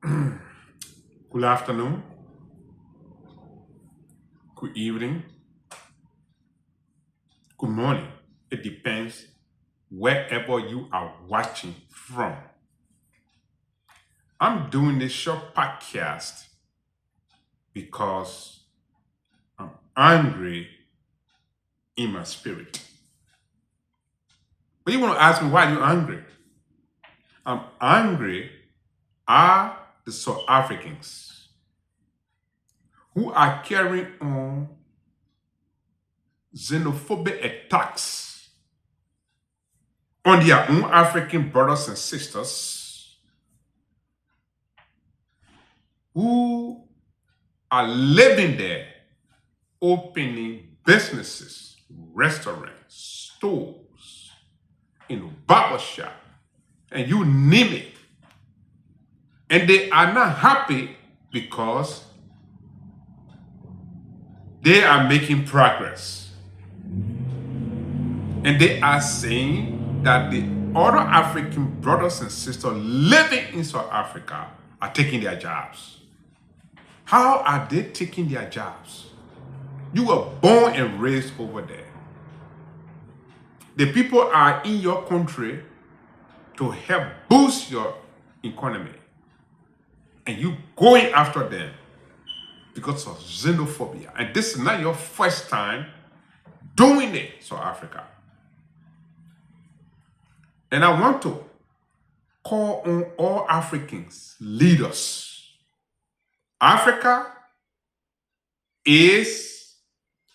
Good afternoon, good evening, good morning. It depends wherever you are watching from. I'm doing this short podcast because I'm angry in my spirit. But you want to ask me why you're angry? I'm angry at the South Africans who are carrying on xenophobic attacks on their own African brothers and sisters who are living there, opening businesses, restaurants, stores, barbershop, and you name it. And they are not happy because they are making progress. And they are saying that the other African brothers and sisters living in South Africa are taking their jobs. How are they taking their jobs? You were born and raised over there. The people are in your country to help boost your economy. And you going after them because of xenophobia. And this is not your first time doing it, South Africa. And I want to call on all Africans, leaders. Africa is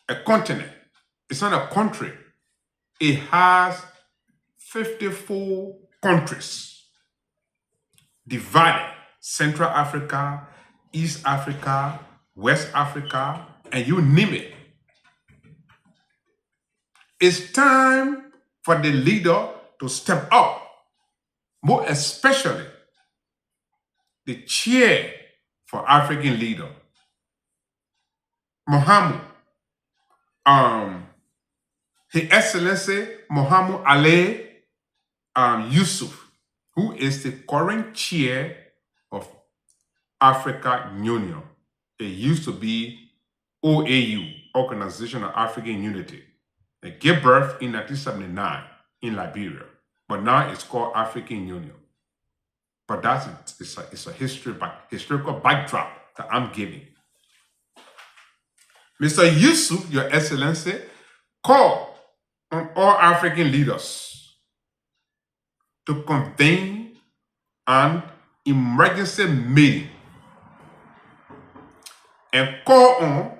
a continent. It's not a country. It has 54 countries divided. Central Africa, East Africa, West Africa, and you name it. It's time for the leader to step up, more especially the chair for African leader, Mohammed, His Excellency Mohammed Ali Yusuf, who is the current chair of Africa Union. It used to be OAU, Organization of African Unity. It gave birth in 1979 in Liberia, but now it's called African Union. But it's a historical backdrop that I'm giving. Mr. Yusuf, Your Excellency, called on all African leaders to convene an emergency meeting and call on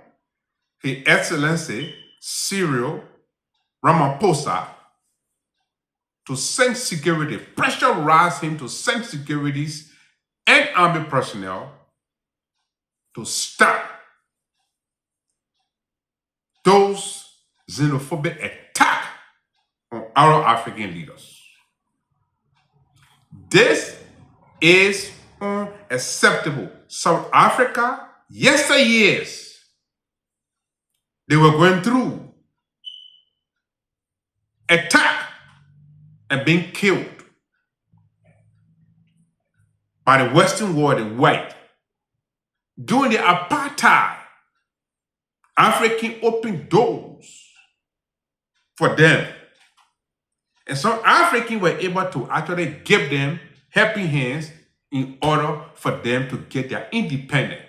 His Excellency Cyril Ramaphosa to send security, pressurize him to send securities and army personnel to stop those xenophobic attacks on our African leaders. This is unacceptable. South Africa, yesteryears, they were going through attack and being killed by the Western world, the white. During the apartheid, African opened doors for them. And some Africans were able to actually give them helping hands in order for them to get their independence.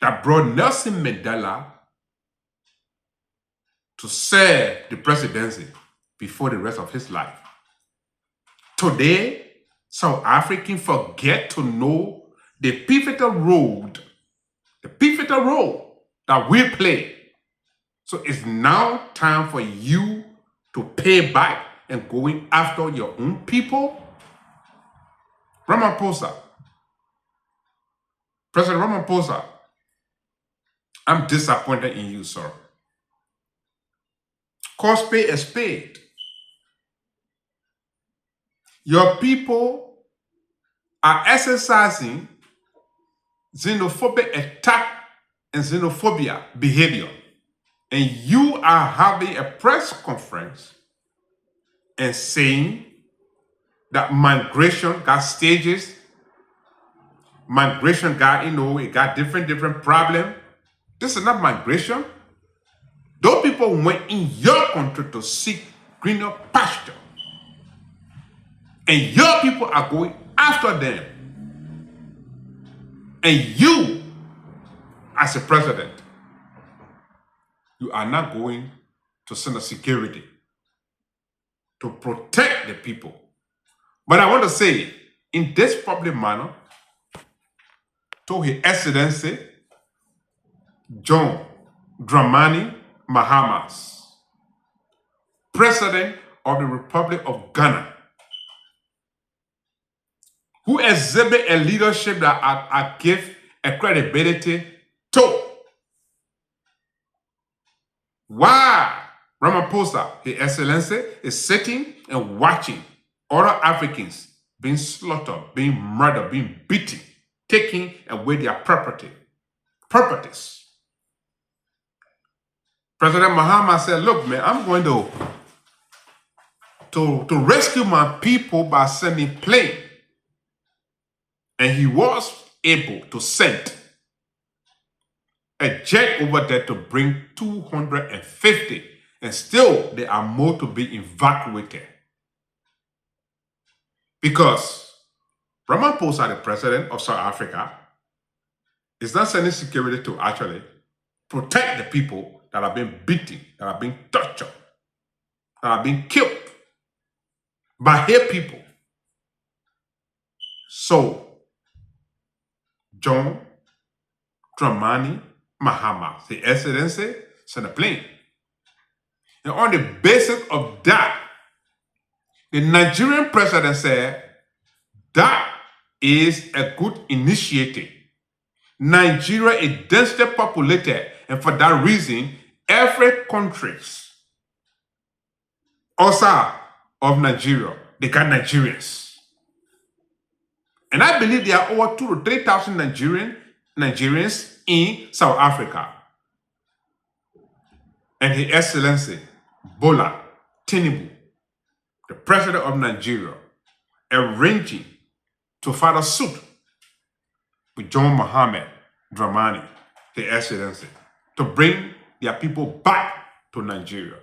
That brought Nelson Mandela to serve the presidency before the rest of his life. Today, South Africans forget to know the pivotal role that we play. So it's now time for you to pay back and going after your own people. Ramaphosa, President Ramaphosa, I'm disappointed in you, sir. Call spade a spade. Your people are exercising xenophobic attack and xenophobia behavior. And you are having a press conference and saying that migration got stages migration got, it got different problem. This is not migration. Those people went in your country to seek greener pasture. And your people are going after them. And you, as a president, you are not going to send a security to protect the people. But I want to say, in this public manner, to His Excellency John Dramani Mahama, President of the Republic of Ghana, who exhibit a leadership that I give a credibility to. Why Ramaphosa, His Excellency, is sitting and watching other Africans being slaughtered, being murdered, being beaten, taking away their properties. President Mahama said, look, man, I'm going to rescue my people by sending plane. And he was able to send a jet over there to bring 250. And still, there are more to be evacuated. Because Ramaphosa, the president of South Africa, is not sending security to actually protect the people that are being beaten, that are being tortured, that are being killed by his people. So, John Dramani Mahama, the Excellency, sent a plane. And on the basis of that, the Nigerian president said, that is a good initiative. Nigeria is densely populated, and for that reason, every country outside of Nigeria, they got Nigerians. And I believe there are over 2,000 to 3,000 Nigerians in South Africa. And His Excellency Bola Tinubu, the president of Nigeria, arranging to file a suit with John Mohammed Dramani, His Excellency, to bring their people back to Nigeria.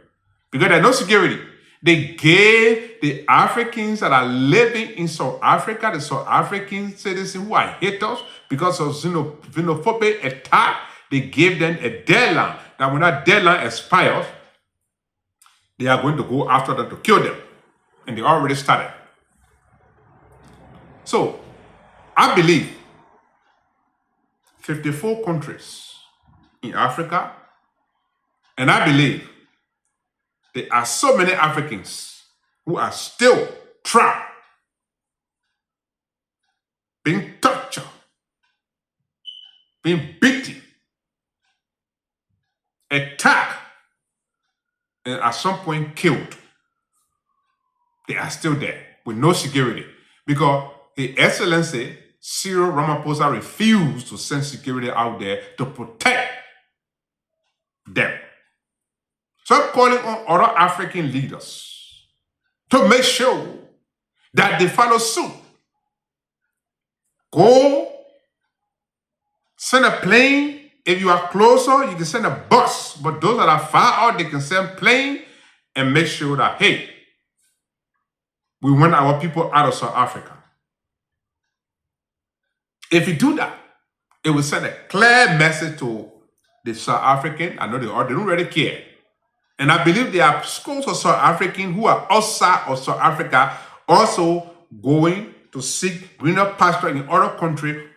Because there's no security. They gave the Africans that are living in South Africa, the South African citizens who are haters because of xenophobia attack, they gave them a deadline. That when that deadline expires, they are going to go after them to kill them. And they already started. So, I believe 54 countries in Africa, and I believe there are so many Africans who are still trapped, being tortured, being beaten, attacked, and at some point killed. They are still there with no security because His Excellency Cyril Ramaphosa refused to send security out there to protect them. So I'm calling on other African leaders to make sure that they follow suit. Go, send a plane. If you are closer, you can send a bus. But those that are far out, they can send plane and make sure that, hey, we want our people out of South Africa. If you do that, it will send a clear message to the South African. I know they don't really care. And I believe there are schools of South Africans who are outside of South Africa also going to seek greener pasture in other countries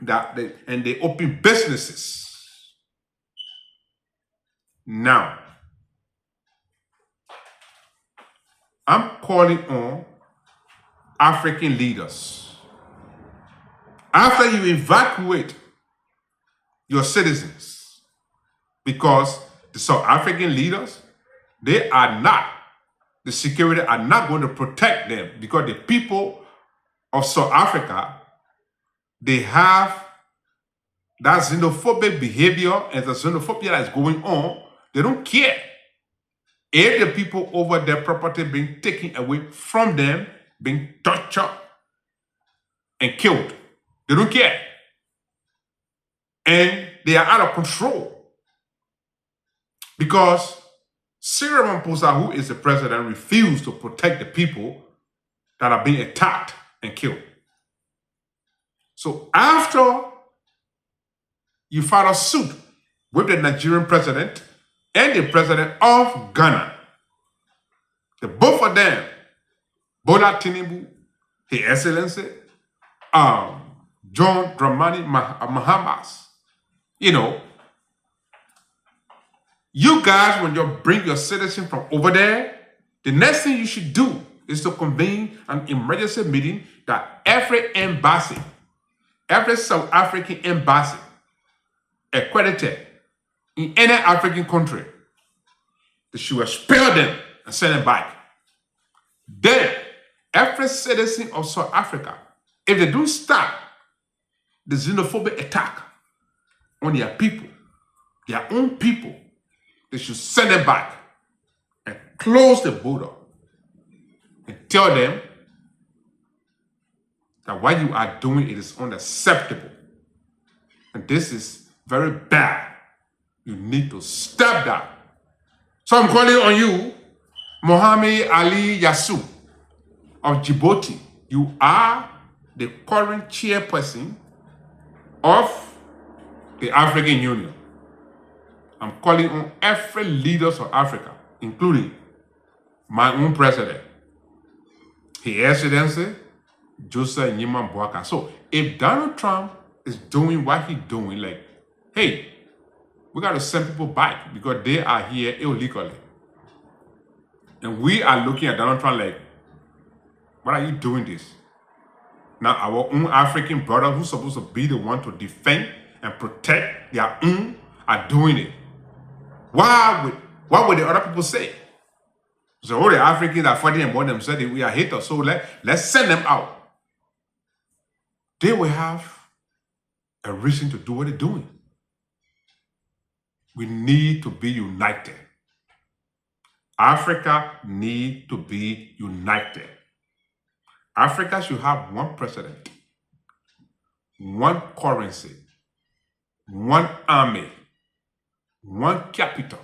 and they open businesses. Now, I'm calling on African leaders. After you evacuate your citizens, because the South African leaders, the security are not going to protect them because the people of South Africa, they have that xenophobic behavior and the xenophobia that is going on. They don't care if the people over their property being taken away from them, being tortured and killed. They don't care. And they are out of control because Cyril Ramaphosa, who is the president, refused to protect the people that are being attacked and killed. So after you filed a suit with the Nigerian president and the president of Ghana, the both of them, Bola Tinubu, His Excellency, John Dramani Mahamas, you guys, when you bring your citizen from over there, the next thing you should do is to convene an emergency meeting that every embassy, every South African embassy accredited in any African country, they should expel them and send them back. Then, every citizen of South Africa, if they don't stop the xenophobic attack on their people, their own people, they should send them back and close the border and tell them that what you are doing it is unacceptable. And this is very bad. You need to stop that. So I'm calling on you, Mohammed Ali Yassou of Djibouti. You are the current chairperson of the African Union. I'm calling on every leader of Africa, including my own president, His Excellency Joseph Nyiman Boaka. So if Donald Trump is doing what he's doing, like, hey, we got to send people back because they are here illegally. And we are looking at Donald Trump like, what are you doing this? Now our own African brother who's supposed to be the one to defend and protect their own are doing it. What would the other people say? So all the Africans are fighting among themselves, we are haters, so let's send them out. They will have a reason to do what they're doing. We need to be united. Africa needs to be united. Africa should have one president, one currency, one army, one capital.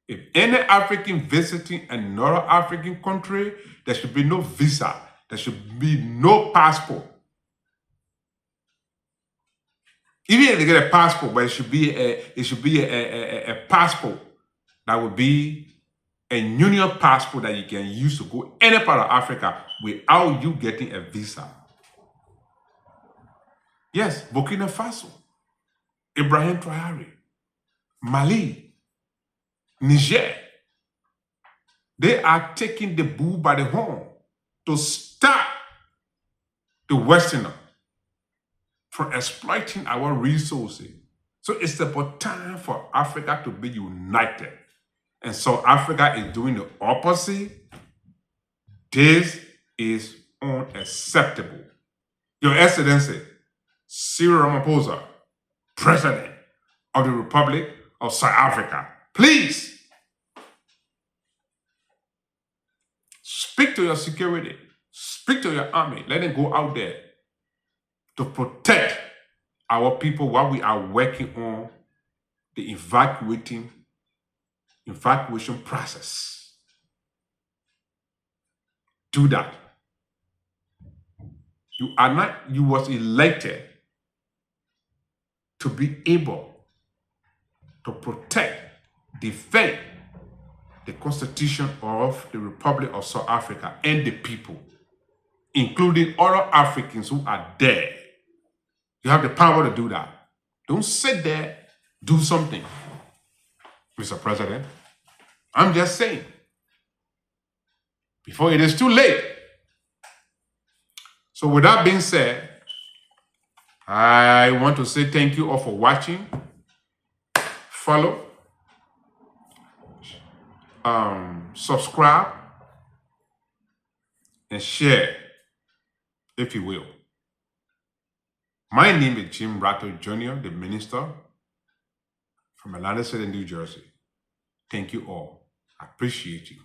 If any African visiting another African country, there should be no visa. There should be no passport. Even if they get a passport, but it should be a passport that would be a union passport that you can use to go any part of Africa without you getting a visa. Yes, Burkina Faso, Ibrahim Traoré, Mali, Niger, they are taking the bull by the horn to stop the Westerner from exploiting our resources. So it's about time for Africa to be united. And South Africa is doing the opposite. This is unacceptable. Your Excellency, Cyril Ramaphosa, President of the Republic of South Africa, please speak to your security, speak to your army, let them go out there to protect our people while we are working on the evacuation process. Do that. You was elected to be able to protect, defend the Constitution of the Republic of South Africa and the people, including other Africans who are there. You have the power to do that. Don't sit there, do something. Mr. President, I'm just saying, before it is too late. So with that being said, I want to say thank you all for watching. Follow, subscribe, and share, if you will. My name is Jim Ratto Jr., the minister from Atlantic City, New Jersey. Thank you all. I appreciate you.